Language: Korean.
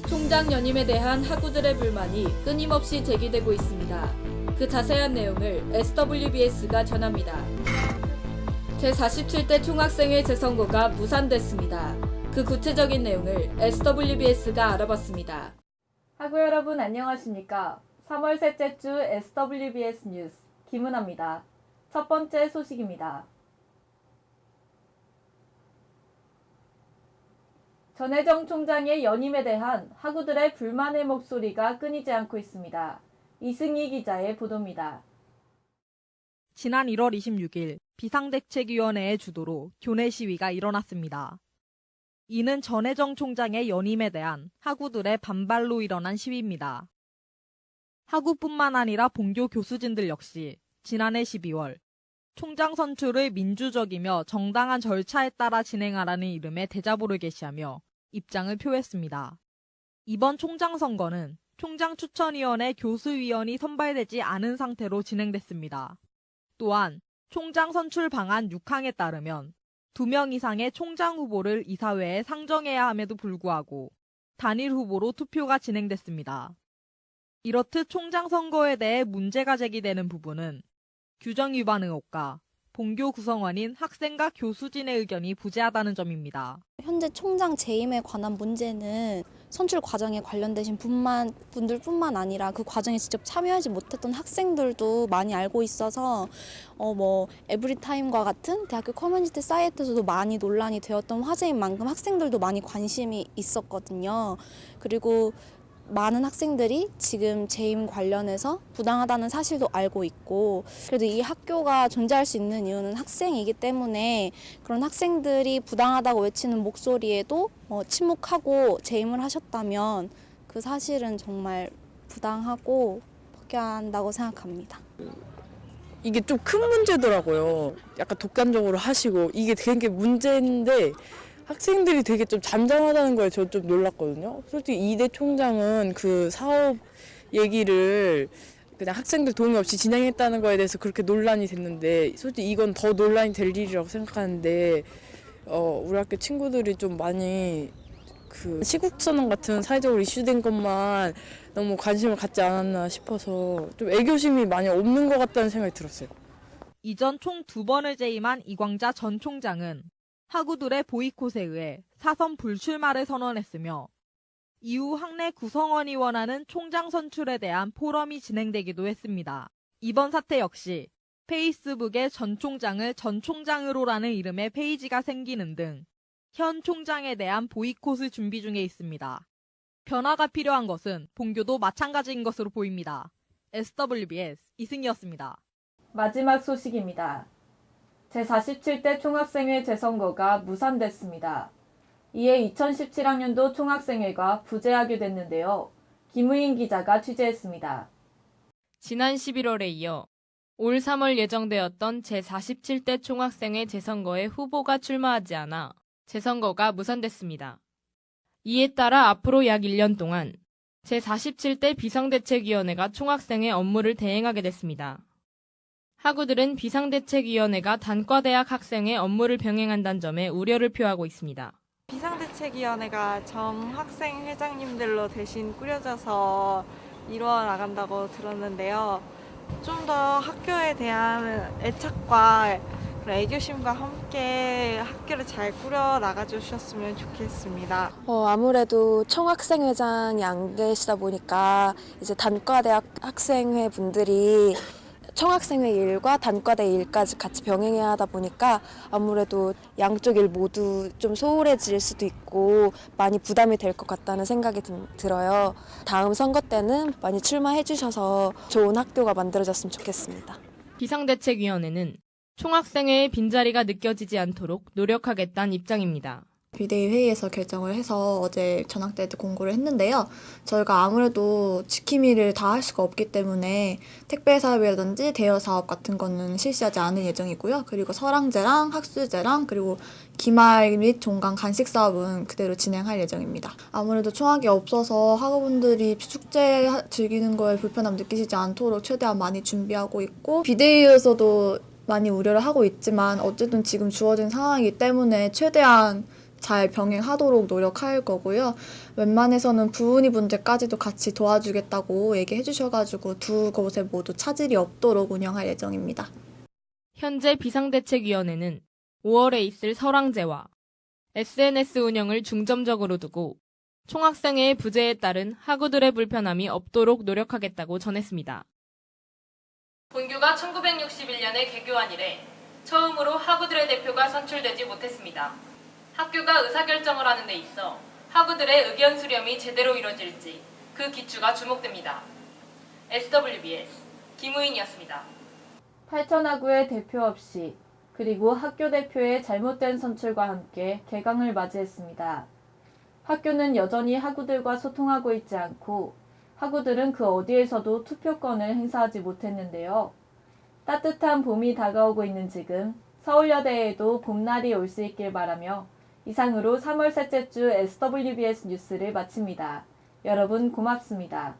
총장 연임에 대한 학우들의 불만이 끊임없이 제기되고 있습니다. 그 자세한 내용을 SWBS가 전합니다. 제47대 총학생회 재선거가 무산됐습니다. 그 구체적인 내용을 SWBS가 알아봤습니다. 학우 여러분 안녕하십니까? 3월 셋째 주 SWBS 뉴스 김은아입니다. 첫 번째 소식입니다. 전혜정 총장의 연임에 대한 학우들의 불만의 목소리가 끊이지 않고 있습니다. 이승희 기자의 보도입니다. 지난 1월 26일 비상대책위원회의 주도로 교내 시위가 일어났습니다. 이는 전혜정 총장의 연임에 대한 학우들의 반발로 일어난 시위입니다. 학우뿐만 아니라 본교 교수진들 역시 지난해 12월 총장 선출을 민주적이며 정당한 절차에 따라 진행하라는 이름의 대자보를 게시하며 입장을 표했습니다. 이번 총장 선거는 총장 추천위원회 교수위원이 선발되지 않은 상태로 진행됐습니다. 또한 총장 선출 방안 6항에 따르면 2명 이상의 총장 후보를 이사회에 상정해야 함에도 불구하고 단일 후보로 투표가 진행됐습니다. 이렇듯 총장 선거에 대해 문제가 제기되는 부분은 규정 위반 의혹과 본교 구성원인 학생과 교수진의 의견이 부재하다는 점입니다. 현재 총장 재임에 관한 문제는 선출 과정에 관련되신 분들뿐만 아니라 그 과정에 직접 참여하지 못했던 학생들도 많이 알고 있어서 에브리타임과 같은 대학교 커뮤니티 사이트에서도 많이 논란이 되었던 화제인 만큼 학생들도 많이 관심이 있었거든요. 그리고 많은 학생들이 지금 재임 관련해서 부당하다는 사실도 알고 있고, 그래도 이 학교가 존재할 수 있는 이유는 학생이기 때문에 그런 학생들이 부당하다고 외치는 목소리에도 침묵하고 재임을 하셨다면 그 사실은 정말 부당하고 포기해야 한다고 생각합니다. 이게 좀 큰 문제더라고요. 약간 독단적으로 하시고 이게 되게 문제인데 학생들이 되게 좀 잠잠하다는 거에 저 좀 놀랐거든요. 솔직히 이대 총장은 그 사업 얘기를 그냥 학생들 도움이 없이 진행했다는 거에 대해서 그렇게 논란이 됐는데, 솔직히 이건 더 논란이 될 일이라고 생각하는데 우리 학교 친구들이 좀 많이 그 시국선언 같은 사회적으로 이슈된 것만 너무 관심을 갖지 않았나 싶어서 좀 애교심이 많이 없는 것 같다는 생각이 들었어요. 이전 총 2번을 재임한 이광자 전 총장은 학우들의 보이콧에 의해 사선 불출마를 선언했으며 이후 학내 구성원이 원하는 총장 선출에 대한 포럼이 진행되기도 했습니다. 이번 사태 역시 페이스북에 전 총장을 전 총장으로라는 이름의 페이지가 생기는 등 현 총장에 대한 보이콧을 준비 중에 있습니다. 변화가 필요한 것은 본교도 마찬가지인 것으로 보입니다. SWBS 이승희였습니다. 마지막 소식입니다. 제47대 총학생회 재선거가 무산됐습니다. 이에 2017학년도 총학생회가 부재하게 됐는데요. 김우인 기자가 취재했습니다. 지난 11월에 이어 올 3월 예정되었던 제47대 총학생회 재선거에 후보가 출마하지 않아 재선거가 무산됐습니다. 이에 따라 앞으로 약 1년 동안 제47대 비상대책위원회가 총학생회 업무를 대행하게 됐습니다. 학우들은 비상대책위원회가 단과대학 학생의 업무를 병행한다는 점에 우려를 표하고 있습니다. 비상대책위원회가 전 학생 회장님들로 대신 꾸려져서 이루어 나간다고 들었는데요. 좀 더 학교에 대한 애착과 애교심과 함께 학교를 잘 꾸려 나가주셨으면 좋겠습니다. 아무래도 총학생회장이 안 계시다 보니까 이제 단과대학 학생회 분들이 총학생회 일과 단과대 일까지 같이 병행해야 하다 보니까 아무래도 양쪽 일 모두 좀 소홀해질 수도 있고 많이 부담이 될 것 같다는 생각이 들어요. 다음 선거 때는 많이 출마해 주셔서 좋은 학교가 만들어졌으면 좋겠습니다. 비상대책위원회는 총학생회의 빈자리가 느껴지지 않도록 노력하겠다는 입장입니다. 비대위 회의에서 결정을 해서 어제 전학대 때 공고를 했는데요. 저희가 아무래도 지킴이를 다 할 수가 없기 때문에 택배 사업이라든지 대여 사업 같은 거는 실시하지 않을 예정이고요. 그리고 서랑제랑 학수제랑 그리고 기말 및 종강 간식 사업은 그대로 진행할 예정입니다. 아무래도 총학이 없어서 학우분들이 축제 즐기는 거에 불편함 느끼시지 않도록 최대한 많이 준비하고 있고, 비대위에서도 많이 우려를 하고 있지만 어쨌든 지금 주어진 상황이기 때문에 최대한 잘 병행하도록 노력할 거고요. 웬만해서는 부은이 분들까지도 같이 도와주겠다고 얘기해 주셔가지고 두 곳에 모두 차질이 없도록 운영할 예정입니다. 현재 비상대책위원회는 5월에 있을 설왕제와 SNS 운영을 중점적으로 두고 총학생회의 부재에 따른 학우들의 불편함이 없도록 노력하겠다고 전했습니다. 본교가 1961년에 개교한 이래 처음으로 학우들의 대표가 선출되지 못했습니다. 학교가 의사결정을 하는 데 있어 학우들의 의견 수렴이 제대로 이뤄질지 그 기추가 주목됩니다. SWBS 김우인이었습니다. 8,000학우의 대표 없이 그리고 학교 대표의 잘못된 선출과 함께 개강을 맞이했습니다. 학교는 여전히 학우들과 소통하고 있지 않고 학우들은 그 어디에서도 투표권을 행사하지 못했는데요. 따뜻한 봄이 다가오고 있는 지금 서울여대에도 봄날이 올 수 있길 바라며 이상으로 3월 셋째 주 SWBS 뉴스를 마칩니다. 여러분 고맙습니다.